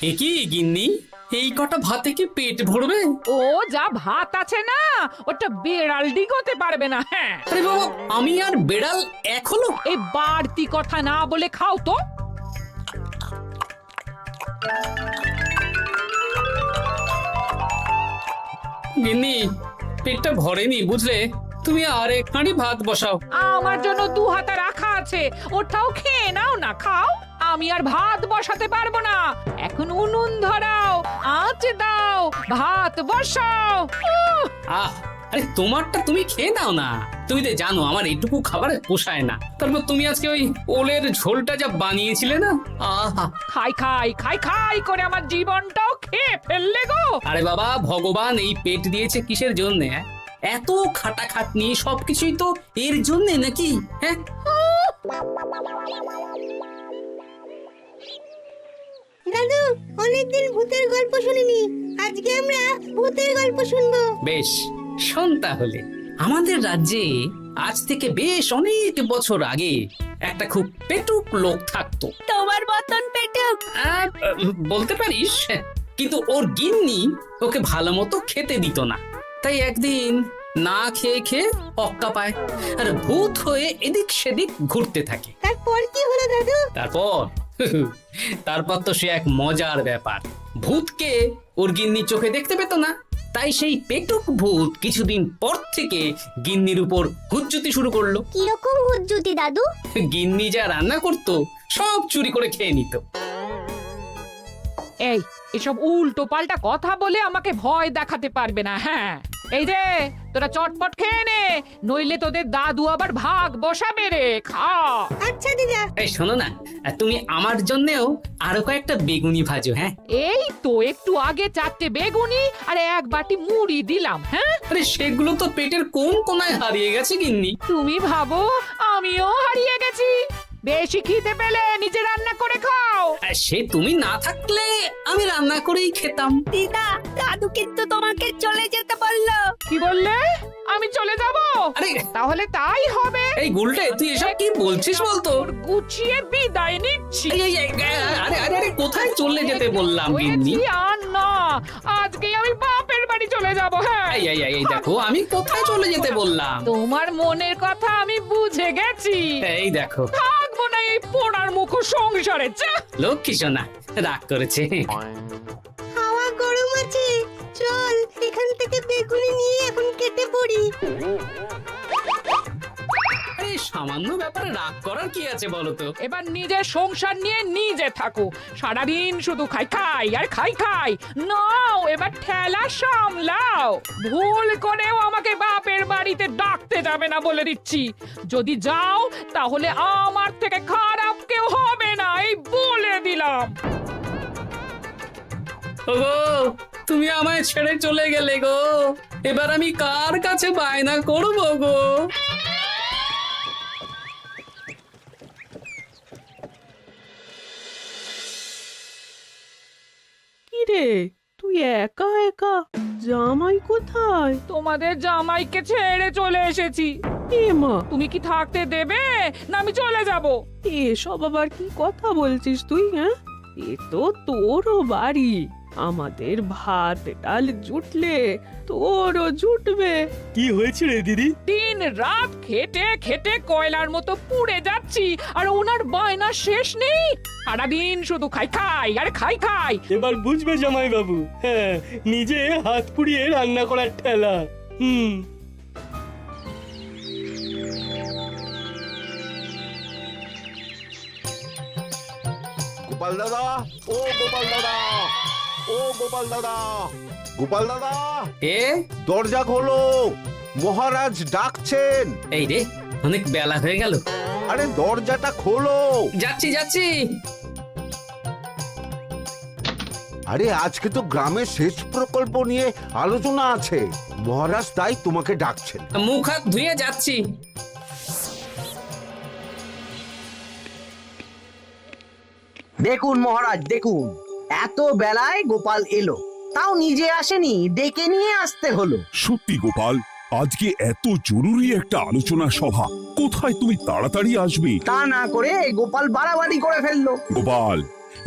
এ কি গিন্নি, এই কটা ভাতে কি পেট ভরবে? ও যা ভাত আছে না, ওটা বেড়াল ডিগোতে পারবে না। হ্যাঁ, আরে বাবা, আমি আর বেড়াল এক হলো? এই বাড়তি কথা না বলে খাও তো। গিন্নি, পেটটা ভরেনি বুঝলে, তুমি আরেক হাঁড়ি ভাত বসাও। আমার জন্য 2 হাতা রাখা আছে, ওটাও খেয়ে নাও না, খাও। আমি আর ভাত বসাতে পারবো না, এখন উনুন ধরাও, আঁচ দাও, ভাত বসাও। আহ, আরে তোমারটা তুমি খেয়ে নাও না। তুমি তো জানো আমার এইটুকু খাবার পোষায় না। তারপর তুমি আজকে ওই ওলের ঝোলটা যা বানিয়েছিলে না, আহা। খাই খাই খাই খাই করে আমার জীবনটাও খেয়ে ফেললে গো। আরে বাবা, ভগবান এই পেট দিয়েছে কিসের জন্য? এত খাটাখাটনি সবকিছুই তো এর জন্য নাকি? হ্যাঁ, দাদু, অনেকদিন ভূতের গল্প শুনিনি, আজকে আমরা ভূতের গল্প শুনবো। বেশ, শোন তাহলে। আমাদের রাজ্যে আজ থেকে বেশ অনেক বছর আগে একটা খুব পেটুক লোক থাকতো। তোমার মতন পেটুক? বলতে পারিস, কিন্তু ওর গিন্নি ওকে ভালো মতো খেতে দিত না। তাই একদিন না খেয়ে খেয়ে অক্কা পায় আর ভূত হয়ে এদিক সেদিক ঘুরতে থাকে। তারপর কি হলো দাদু? তারপর তো সে এক মজার ব্যাপার। ভূতকে ওর গিন্নি চোখে দেখতে পেত না, তাই সেই পেটুক ভূত কিছুদিন পর থেকে গিন্নির উপর হুজ্জুতি শুরু করলো। কিরকম হুজ্জুতি দাদু? গিন্নি যা রান্না করতো সব চুরি করে খেয়ে নিত। এই এসব উল্টো পাল্টা কথা বলে আমাকে ভয় দেখাতে পারবে না। হ্যাঁ, এই যে তোরা চটপট খেয়ে নে, নইলে তোদের দাদু আবার ভাগ বসাবে রে। খা। আচ্ছা দিদা। এই শোনো না, তুমি আমার জন্যেও আরো কয়েকটা বেগুনি ভাজো। হ্যাঁ, এই তো একটু আগে 4টে বেগুনি আর 1 বাটি মুড়ি দিলাম। হ্যাঁ, আরে সেগুলো তো পেটের কোন কোনায় হারিয়ে গেছে গিন্নি। তুমি ভাবো আমিও হারিয়ে গেছি? বেশি খিদে পেলে নিজে রান্না করে খাও। আর সে তুমি না থাকলে আমি রান্না করেই খেতাম। দিদা, দাদু কিন্তু তোমাকে চলে যেতে বললো। কি বললে? আমি চলে যাব? আরে তাহলে তাই হবে। এই গুলটে, তুই এসব কি বলছিস বলতো? গুছিয়ে বিদায় নিচ্ছি। আরে আরে আরে, কোথায় চলে যেতে বললাম গিন্নি? হয়েছি আর না, আজকে আমি বাপের বাড়ি চলে যাব। হ্যাঁ, এই দেখো, আমি কোথায় চলে যেতে বললাম? তোমার মনের কথা আমি বুঝে গেছি। এই দেখো, থাকবো না এই পোড়ার মুখ সংসারে। যা। লক্ষ্মী সোনা রাগ করেছে। হাওয়া গরম আছে, চল এখান থেকে বেগুনি নিয়ে এখন কেটে পড়ি। এই সামান্য ব্যাপারে রাগ করার কি আছে বলো তো? এবার নিজের সংসার নিয়ে নিজে থাকো, সারাদিন শুধু খাই খাই আর খাই খাই। নাও এবার ঠেলা সামলাও। ভুল করেও আমাকে বাপের বাড়িতে ডাকতে যাবে না বলে দিচ্ছি। যদি যাও তাহলে আমার থেকে খারাপ কেউ হবে না, এই বলে দিলাম। ওগো, তুমি আমায় ছেড়ে চলে গেলে গো, এবার আমি কার কাছে বায়না করবো গো? কিরে, তুই একা একা? জামাই কোথায়? তোমাদের জামাইকে ছেড়ে চলে এসেছি। এ মা, তুমি কি থাকতে দেবে না আমি চলে যাব? এসব আবার কি কথা বলছিস তুই? হ্যাঁ, এ তো তোরও বাড়ি। আমাদের ভাত ডাল জুটলে তোরও জুটবে। কি হয়েছে রে দিদি? দিন রাত খেটে খেটে কয়লার মতো পুড়ে যাচ্ছি, আর ওনার বায়না শেষ নেই। সারাদিন শুধু খাই খাই আর খাই খাই। এবার বুঝবে জামাই বাবু। হ্যাঁ, নিজে হাত পুড়িয়ে রান্না করার ঠেলা। গোপাল দাদা, ও গোপাল দাদা, ও গোপাল দাদা, গোপাল দাদা, এ দরজা খোলো, মহারাজ ডাকছেন। এই রে, অনেক বেলা হয়ে গেল। আরে দরজাটা খোলো। যাচ্ছি যাচ্ছি। আরে আজকে তো গ্রামের সেচ প্রকল্প নিয়ে আলোচনা আছে, মহারাজ তাই তোমাকে ডাকছেন। মুখ হাত ধুয়ে যাচ্ছি। দেখুন মহারাজ, দেখুন, এত বেলায় গোপাল এলো, তাও নিজে আসেনি, ডেকে নিয়ে আসতে হলো। সত্যি গোপাল, আজকে এত জরুরি একটা আলোচনা সভা, কোথায় তুমি তাড়াতাড়ি আসবে? তা না করে গোপাল বাড়াবাড়ি করে ফেললো। গোপাল,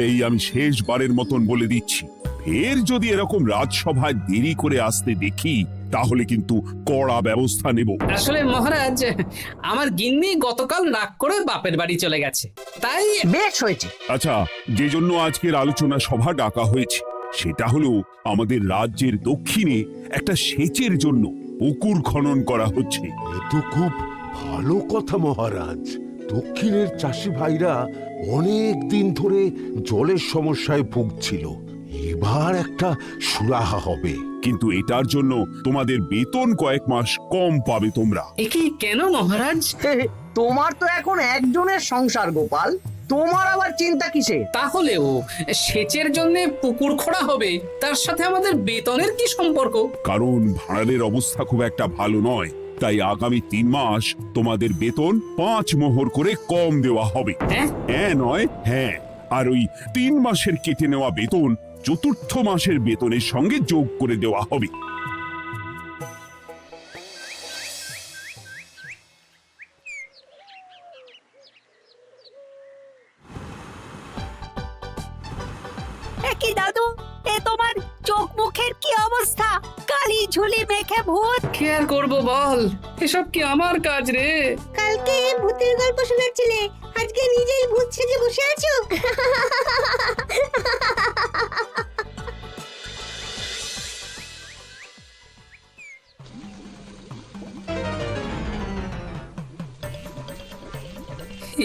এই আমি শেষবারের মতন বলে দিচ্ছি, ফের যদি এরকম রাজসভায় দেরি করে আসতে দেখি তাহলে কিন্তু কড়া ব্যবস্থা নেব। আসলে মহারাজ, আমার গিন্নি গতকাল রাগ করে বাপের বাড়ি চলে গেছে, তাই বেশ হয়েছে। আচ্ছা, যে জন্য আজকের আলোচনা সভা ডাকা হয়েছে সেটা হলো আমাদের রাজ্যের দক্ষিণে একটা সেচের জন্য পুকুর খনন করা হচ্ছে। এ তো খুব ভালো কথা মহারাজ। দক্ষিণের চাষি ভাইরা অনেক দিন ধরে জলের সমস্যায় ভুগছিল, এবার একটা সুরাহা হবে। কিন্তু এটার জন্য তোমাদের বেতন কয়েক মাস কম পাবে তোমরা। একি কেন মহারাজ? তোমার তো এখন একজনের সংসার গোপাল, তোমার আবার চিন্তা কিসে? তাহলেও সেচের জন্য পুকুর খোঁড়া হবে, তার সাথে আমাদের বেতনের কি সম্পর্ক? কারণ ভাড়ারের অবস্থা খুব একটা ভালো নয়, তাই আগামী 3 মাস তোমাদের বেতন 5 মোহর করে কম দেওয়া হবে। হ্যাঁ? হ্যাঁ নয় হ্যাঁ। আর ওই 3 মাসের কেটে নেওয়া বেতন চতুর্থ মাসের বেতনের সঙ্গে যোগ করে দেওয়া হবে। কি দাদু, এ তোমার চোখ মুখের কি অবস্থা? কালি ঝুলি মেখে ভূত। কি আর করবো বল, এসব কি আমার কাজ রে? কালকে ভূতের গল্প শোনাচ্ছিলে, আজকে নিজেই ভূত সেজে বসে আছো।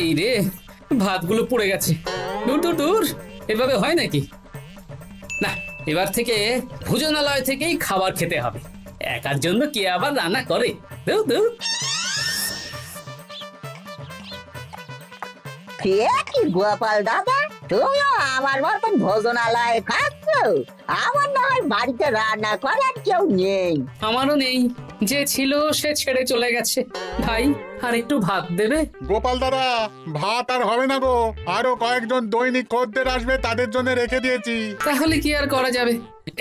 এই রে, ভাতগুলো পড়ে গেছে। দূর দূর দূর, এভাবে হয় নাকি? না, এবার থেকে ভোজনালয় থেকেই খাবার খেতে হবে। একার জন্য কে আবার রান্না করে? দূর দূর। কি গোপাল দাদা, তুমিও আমার মতন ভোজনালয়ে খাচ্ছ? আমার না হয় বাড়িতে রান্না করার কেউ নেই। আমারও নেই, যে ছিল সে ছেড়ে চলে গেছে। ভাই, আর একটু ভাত দেবে? গোপাল দাদা, ভাত আর হবে না গো, আরো কয়েকজন দৈনিক খদ্দের আসবে, তাদের জন্য রেখে দিয়েছি। তাহলে কি আর করা যাবে?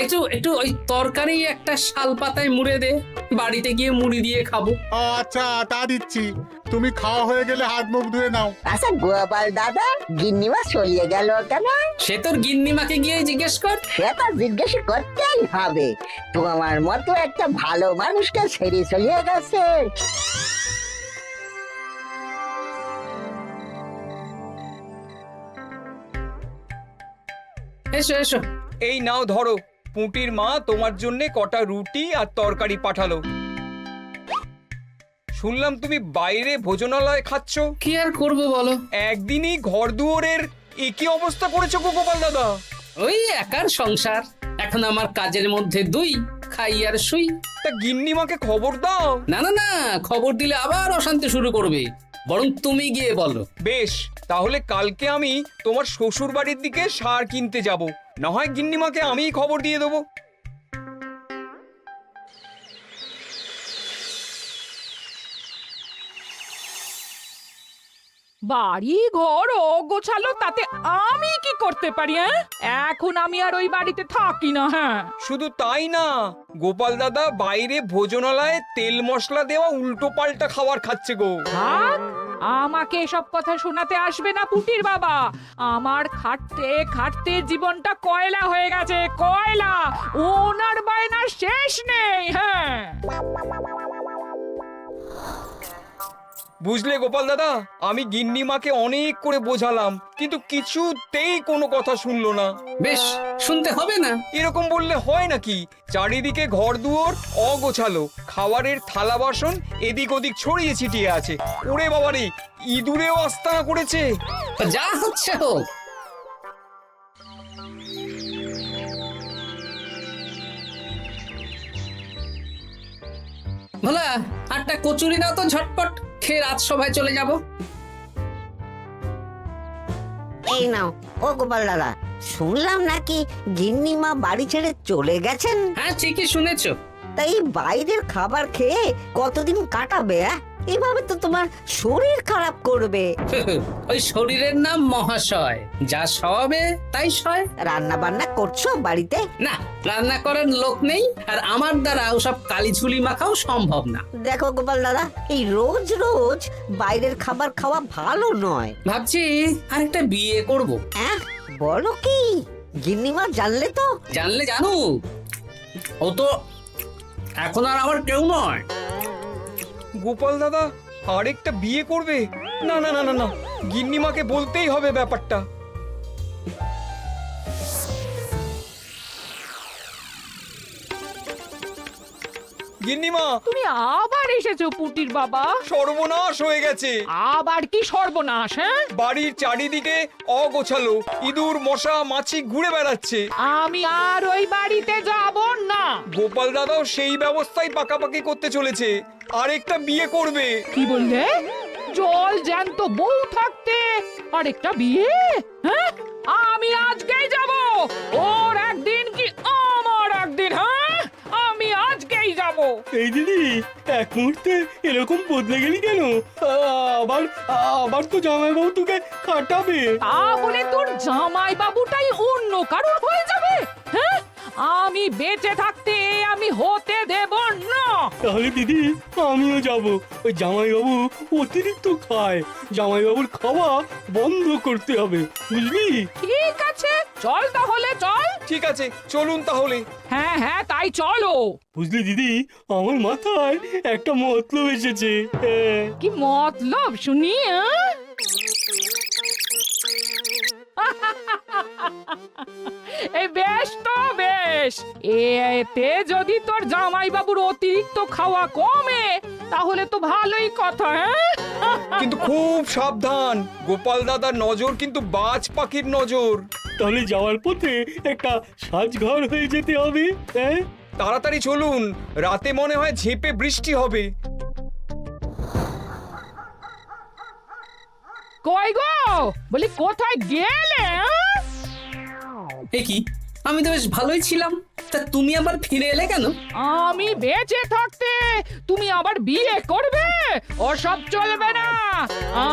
একটু একটু ওই তরকারি একটা শাল পাতায় মুড়ে দে, বাড়িতে গিয়ে মুড়ি দিয়ে খাবো। আচ্ছা, তা দিচ্ছি। তুমি খাওয়া হয়ে গেলে হাত মুখ ধুয়ে নাও। আচ্ছা গোপাল দাদা, গিন্নিমা চলিয়ে গেল কেন? সে তোর গিন্নিমাকে গিয়ে জিজ্ঞেস কর। সে তো জিজ্ঞেস করতেই হবে, তোমার মতো একটা ভালো মানুষকে ছেড়ে চলিয়ে গেছে। এসো এসো। এই নাও ধরো, পুঁটির মা তোমার জন্য কটা রুটি আর তরকারি পাঠালো। শুনলাম তুমি বাইরে ভোজনালয় খাচ্ছ। কি আর করবো বলো, একদিনই ঘর দুয়ারের একই অবস্থা করেছো গো গোপাল দাদা। ওই একার সংসার, এখন আমার কাজের মধ্যে দুই, খাই আর শুই। তা গিন্নিমাকে খবর দাও। না না না, খবর দিলে আবার অশান্তি শুরু করবে, বরং তুমি গিয়ে বলো। বেশ, তাহলে কালকে আমি তোমার শ্বশুর বাড়ির দিকে সার কিনতে যাব, না হয় গিন্নিমাকে আমিই খবর দিয়ে দেবো। বাড়ি ঘর গোছালো, তাতে আমি কি করতে পারি? এখন আমি আর ওই বাড়িতে থাকি না। হ্যাঁ, শুধু তাই না, গোপাল দাদা বাইরে ভোজনালয়ে তেল মশলা দেওয়া উল্টো পাল্টা খাবার খাচ্ছে গো। থাক, আমাকে এসব কথা শোনাতে আসবে না পুটির বাবা। আমার খাটতে খাটতে জীবনটা কয়লা হয়ে গেছে, কয়লা। ওনার বায়নার শেষ নেই। হ্যাঁ, বুঝলে গোপাল দাদা, আমি গিন্নিমাকে অনেক করে বোঝালাম, কিন্তু কিছুতেই কোনো কথা শুনলো না। বেশ, শুনতে হবে না। এরকম বললে হয় নাকি? চারিদিকে ঘর দুয়ার অগোছালো, খাবারের থালা বাসন এদিক ওদিক ছড়িয়ে ছিটিয়ে আছে। ওরে বাবারে, ইঁদুরেও আস্তানা করেছে। যা হচ্ছে হোক। ভোলা, আটটা কচুরি দাও তো ঝটপট, খেয়ে রাজসভায় চলে যাব। এই নাও। ও গোপাল দাদা, শুনলাম নাকি গিন্নিমা বাড়ি ছেড়ে চলে গেছেন? হ্যাঁ, ঠিকই শুনেছো। তাই বাইরের খাবার খেয়ে কতদিন কাটাবে? এভাবে তো তোমার শরীর খারাপ করবে। ওই শরীরের নাম মহাশয়, যা সবে তাই সয়। রান্না বান্না করছো বাড়িতে? না, রান্না করার লোক নেই, আর আমার দ্বারা ওসব কালিঝুলি মাখাও সম্ভব না। দেখো গোপাল দাদা, এই রোজ রোজ বাইরের খাবার খাওয়া ভালো নয়। ভাবছি আরেকটা বিয়ে করব। হ্যাঁ, বলো কি গিন্নিমা জানলে তো? জানলে জানুক, ও তো এখন আর আমার কেউ নয়। গোপাল দাদা আরেকটা বিয়ে করবে? না না না না না, গিন্নিমাকে বলতেই হবে ব্যাপারটা। গিন্নিমা, তুমি আবার এসেছো পুটির বাবা। সর্বনাশ হয়ে গেছে। আবার কি সর্বনাশ? হ্যাঁ, বাড়ির চারিদিকে অগোছালো, ইঁদুর মশা মাছি ঘুরে বেড়াচ্ছে। আমি আর ওই বাড়িতে যাব না। গোপাল দাদাও সেই ব্যবস্থাই পাকাপাকি করতে চলেছে, আরেকটা বিয়ে করবে। কি বললে? জল জ্যান্ত বউ থাকতে আরেকটা বিয়ে? হ্যাঁ, আমি আজকেই যাব। ওর একদিন কি আমার একদিন? হ্যাঁ, আমি আজকেই যাব। এই দিদি, এক মুহূর্তে এরকম বদলে গেলি কেন? আবার আবার তো জামাইবাবু তোকে কাটাবে। তাহলে তোর জামাই বাবুটাই অন্য কারোর হয়ে যাবে? হ্যাঁ, আমি বেঁচে থাকতে আমি হতে দেব না। তাহলে দিদি আমিও যাব। ওই জামাইবাবু অতিরিক্ত খায়, জামাইবাবুর খাওয়া বন্ধ করতে হবে, বুঝলি? ঠিক আছে, চল তাহলে চল। ঠিক আছে, চলুন তাহলে। হ্যাঁ হ্যাঁ, তাই চলো। বুঝলি দিদি, আমার মাথায় একটা মতলব এসেছে। হ্যাঁ। কি মতলব শুনি? এই বেশ তো বেশ, এতে যদি তোর জামাই বাবুর অতিরিক্ত খাওয়া কমে তাহলে তো ভালোই কথা। হ্যাঁ, কিন্তু খুব সাবধান, গোপাল দাদার নজর কিন্তু বাজ পাখির নজর। তাহলে যাওয়ার পথে একটা সাজঘর হয়ে যেতে হবে। হ্যাঁ, তাড়াতাড়ি চলুন, রাতে মনে হয় ঝেঁপে বৃষ্টি হবে। কই গো, বলি কোথায় গেলে? এ কি, আমি তো বেশ ভালোই ছিলাম, তা তুমি আবার ফিরে এলে কেন? আমি বেঁচে থাকতে তুমি আবার বিয়ে করবে? ওসব চলবে না।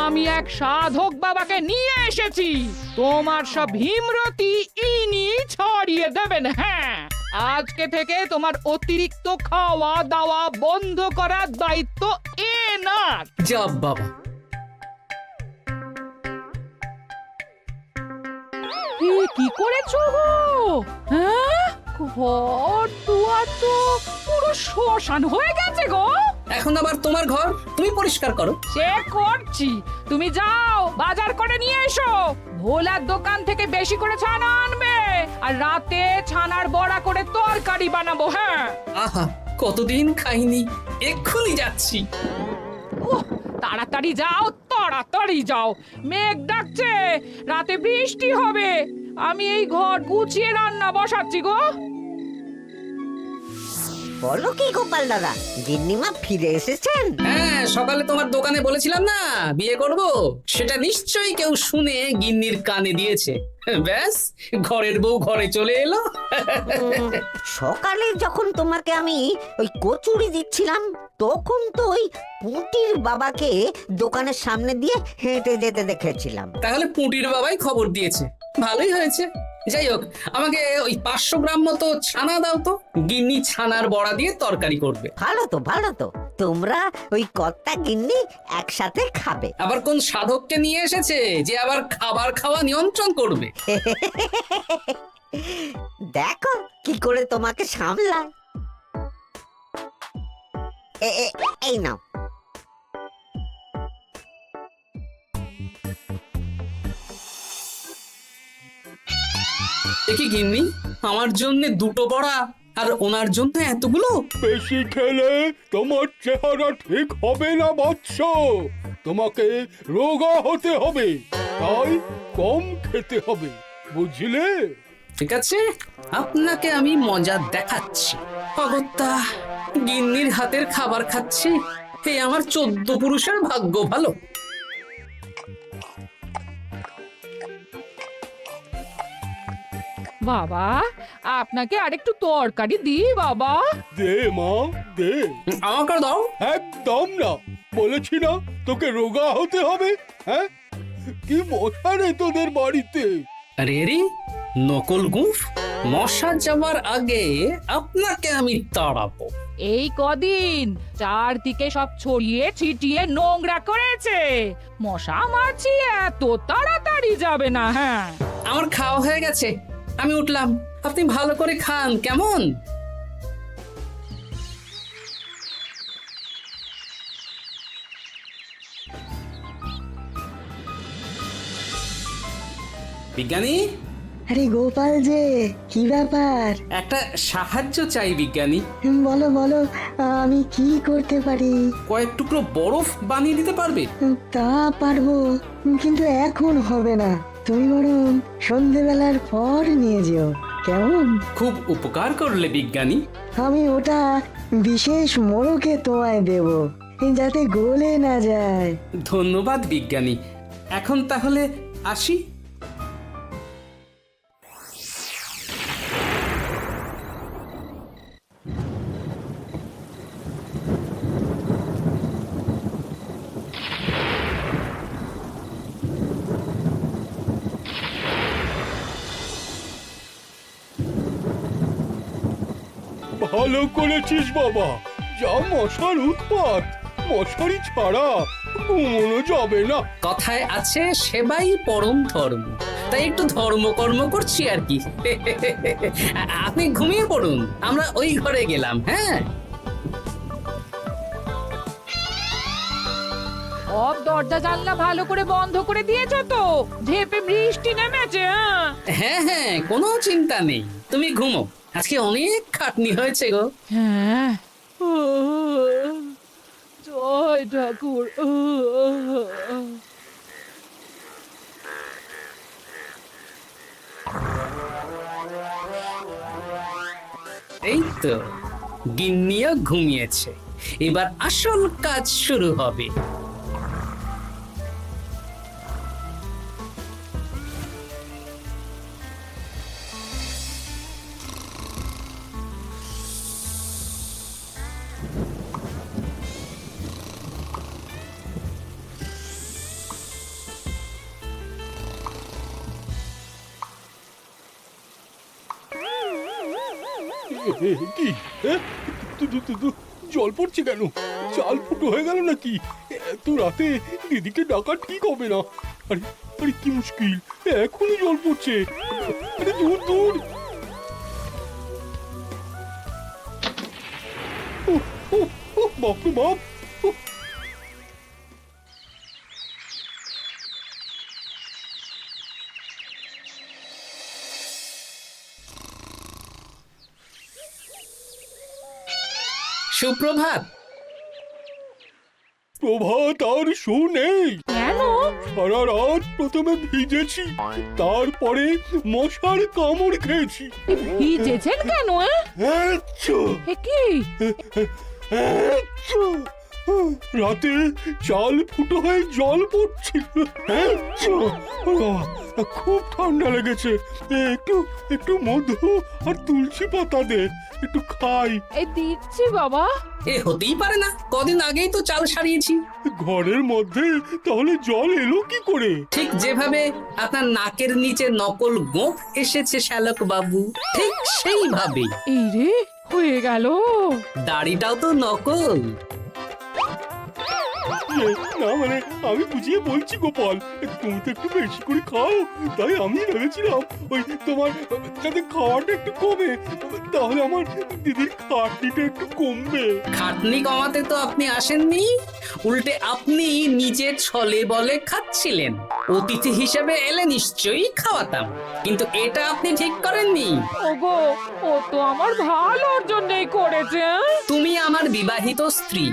আমি এক সাধক বাবাকে নিয়ে এসেছি, তোমার সব ভীমরতি ইনি ছড়িয়ে দেবেন। হ্যাঁ, আজকে থেকে তোমার অতিরিক্ত খাওয়া দাওয়া বন্ধ করার দায়িত্ব এনার। যা বাবা, এ কি করেছো গো? হ্যাঁ, ঘর দুয়ার তো পুরো শ্মশান হয়ে গেছে গো। এখন আবার তোমার ঘর তুমি পরিষ্কার করো। সে করছি, তুমি যাও বাজার করে নিয়ে এসো। ভোলার দোকান থেকে বেশি করে ছানা আনবে, আর রাতে ছানার বড়া করে তরকারি বানাবো। হ্যাঁ, আহা, কতদিন খাইনি, এক্ষুনি যাচ্ছি। উহ, তাড়াতাড়ি যাও, তাড়াতাড়ি যাও। মেঘ ডাকছে, রাতে বৃষ্টি হবে। আমি এই ঘর গুছিয়ে রান্না বসাচ্ছি গো। বলো কি গোপাল দাদা, গিন্নিমা ফিরে এসেছেন? হ্যাঁ, সকালে তোমার দোকানে বলেছিলাম না বিয়ে করব, সেটা নিশ্চয়ই কেউ শুনে গিন্নির কানে দিয়েছে। ব্যাস, ঘরের বউ ঘরে চলে এলো। সকালে যখন তোমাকে আমি ওই কচুরি দিচ্ছিলাম, তখন তো ওই পুটির বাবাকে দোকানের সামনে দিয়ে হেঁটে যেতে দেখেছিলাম। তাহলে পুটির বাবাই খবর দিয়েছে, ভালোই হয়েছে। যাই হোক, আমাকে ওই 500 গ্রাম মতো ছানা দাও তো, গিন্নি ছানার বড়া দিয়ে তরকারি করবে। ভালো তো, ভালো তো, তোমরা ওই কর্তা গিন্নি একসাথে খাবে। আবার কোন সাধককে নিয়ে এসেছে যে আবার খাবার খাওয়া নিয়ন্ত্রণ করবে? দেখো কি করে তোমাকে সামলায়। এই নাও। দেখি গিন্নি, আমার জন্য দুটো বড়া আর ওনার জন্য এতগুলো? বেশি খেলে তোমার চেহারা ঠিক হবে না বৎস, তোমাকে রোগা হতে হবে, তাই কম খেতে হবে, বুঝলে? ঠিক আছে, আপনাকে আমি মজা দেখাচ্ছি। অগত্যা গিন্নির হাতের খাবার খাচ্ছি, এই আমার 14 পুরুষের ভাগ্য ভালো। বাবা, আপনাকে আরেকটু তরকারি দিই বাবা? দে মা, দে। আমাকে দাও। একদম না, বলেছি না তোকে রোগা হতে হবে। হ্যাঁ, কি মশা রে তোদের বাড়িতে। আরে রে, নকল গুফ, মশা যাবার আগে আপনাকে আমি তাড়াবো। এই কদিন চারদিকে সব ছড়িয়ে ছিটিয়ে নোংরা করেছে, মশা মাছি এত তাড়াতাড়ি যাবে না। হ্যাঁ, আমার খাওয়া হয়ে গেছে, আমি উঠলাম। আপনি ভালো করে খান, কেমন? বিজ্ঞানী, আরে গোপাল যে, কি ব্যাপার? একটা সাহায্য চাই বিজ্ঞানী। বলো বলো, আমি কি করতে পারি? কয়েক টুকরো বরফ বানিয়ে দিতে পারবে? তা পারবো, কিন্তু এখন হবে না। তুমি বরং সন্ধেবেলার পর নিয়ে যেও, কেমন? খুব উপকার করলে বিজ্ঞানী। আমি ওটা বিশেষ মোড়কে তোমায় দেব, যাতে গলে না যায়। ধন্যবাদ বিজ্ঞানী। এখন তাহলে আসি। ভালো করেছিস বাবা, যা মশার উৎপাত, মশারি ছাড়া ঘুমোনো যাবে না। কথায় আছে সেবাই পরম ধর্ম, তাই একটু ধর্মকর্ম করছি আর কি। আপনি ঘুমিয়ে পড়ুন, আমরা ওই ঘরে গেলাম। হ্যাঁ, সব দরজা জানলা ভালো করে বন্ধ করে দিয়েছো তো? ঝেপে বৃষ্টি নেমেছে। হ্যাঁ হ্যাঁ, কোনো চিন্তা নেই, তুমি ঘুমো। আজকে অনেক খাটনি হয়েছে গো। হ্যাঁ, জয় ঠাকুর। এই তো গিন্নিও ঘুমিয়েছে, এবার আসল কাজ শুরু হবে। কি জল পড়ছে কেন? চাল ফুটো হয়ে গেল নাকি? এত রাতে দিদিকে ডাকা ঠিক হবে না। আরে আরে কি মুশকিল, এখনই জল পড়ছে। আরে দূর দূর। বাপরে বাপ। সুপ্রভাত। প্রভাত আর শু নেই। কেন? সারা রাত প্রথমে ভিজেছি, তারপরে মশার কামড় খেয়েছি। ভিজেছেন কেন? আচ্ছা, এ কি? আচ্ছা। রাতে চাল ফুটো হয়ে জল পড়ছিল। আচ্ছা, খুব ঠান্ডা লেগেছে। একটু একটু মধু আর তুলসী পাতা দে, একটু খাই। এই দিচ্ছি বাবা। এ হতেই পারে না, কদিন আগেই তো চাল সারিয়েছি। ঘরের মধ্যে তাহলে জল এলো কি করে? ঠিক যেভাবে আপনার নাকের নিচে নকল গোঁফ এসেছে শ্যালক বাবু, ঠিক সেইভাবেই। এই রে, হয়ে গেল। দাড়িটাও তো নকল। না মানে আমি বুঝিয়ে বলছি গোপাল, তুমি তো একটু বেশি করে খাও, তাই আমি ভেবেছিলাম ওই তোমার যাতে খাওয়াটা একটু কমে, তাহলে আমার দিদির খাটনিটা একটু কমবে। খাটনি কমাতে তো আপনি আসেননি, উল্টে আপনি নিজে ছলে বলে খাচ্ছিলেন। অতিথি হিসেবে এলে নিশ্চয়ই খাওয়াতাম, কিন্তু এটা আপনি ঠিক করেননি। ওগো, ও তো আমার ভালোর জন্যই করেছে। তুমি আমার বিবাহিত স্ত্রী,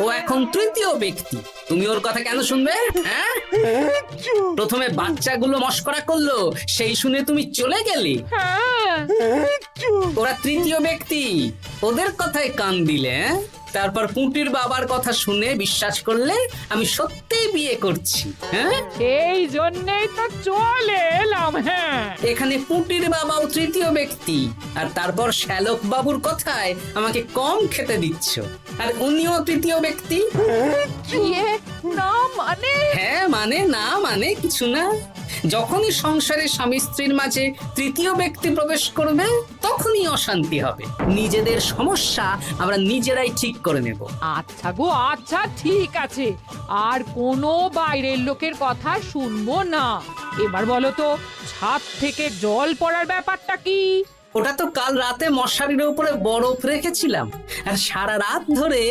ও এখন তৃতীয় ব্যক্তি, তুমি ওর কথা কেন শুনবে? হ্যাঁ, প্রথমে বাচ্চাগুলো মস্করা করলো, সেই শুনে তুমি চলে গেলে। হ্যাঁ, ওরা তৃতীয় ব্যক্তি, ওদের কথায় কান দিলে। তারপর পুঁটির বাবার কথা শুনে বিশ্বাস করলে আমি সত্যিই বিয়ে করছি। হ্যাঁ, এই জন্যই তো চলে এলাম। হ্যাঁ, এখানে পুঁটির বাবাও তৃতীয় ব্যক্তি, আর তারপর শ্যালক বাবুর কথায় আমাকে কম খেতে দিচ্ছ, আর উনিও তৃতীয় ব্যক্তি। ইয়ে, না মানে? হ্যাঁ মানে, না মানে কিছু না। যখনই সংসারে স্বামী স্ত্রীর মাঝে তৃতীয় ব্যক্তি প্রবেশ করবে তখনই অশান্তি হবে। নিজেদের সমস্যা আমরা নিজেরাই ঠিক করে নেব। আচ্ছা গো আচ্ছা, ঠিক আছে, আর কোনো বাইরের লোকের কথা শুনবো না। এবার বলো তো, ছাদ থেকে জল পড়ার ব্যাপারটা কি? ওটা তো কাল রাতে মশারির উপরে বরফ রেখেছিলাম, আর সারা রাত ধরে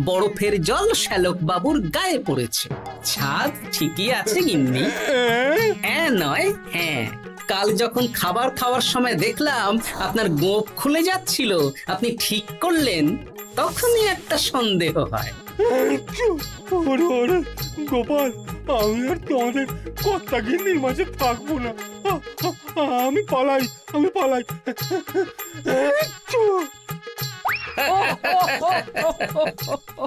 বরফের জল শ্যালক বাবুর গায়ে পড়েছে। ছাদ ঠিকই আছে গিন্নি। হ্যাঁ নয় হ্যাঁ, কাল যখন খাবার খাওয়ার সময় দেখলাম আপনার গোঁফ খুলে যাচ্ছিল, আপনি ঠিক করলেন, তখনই একটা সন্দেহ হয়। ওরে ওরে গোপাল, আমি আর তোমাদের কর্তা গিন্নির মাঝে থাকবো না। আমি পালাই, আমি পালাই। ও, ও, ও, ও, ও, ও, ও।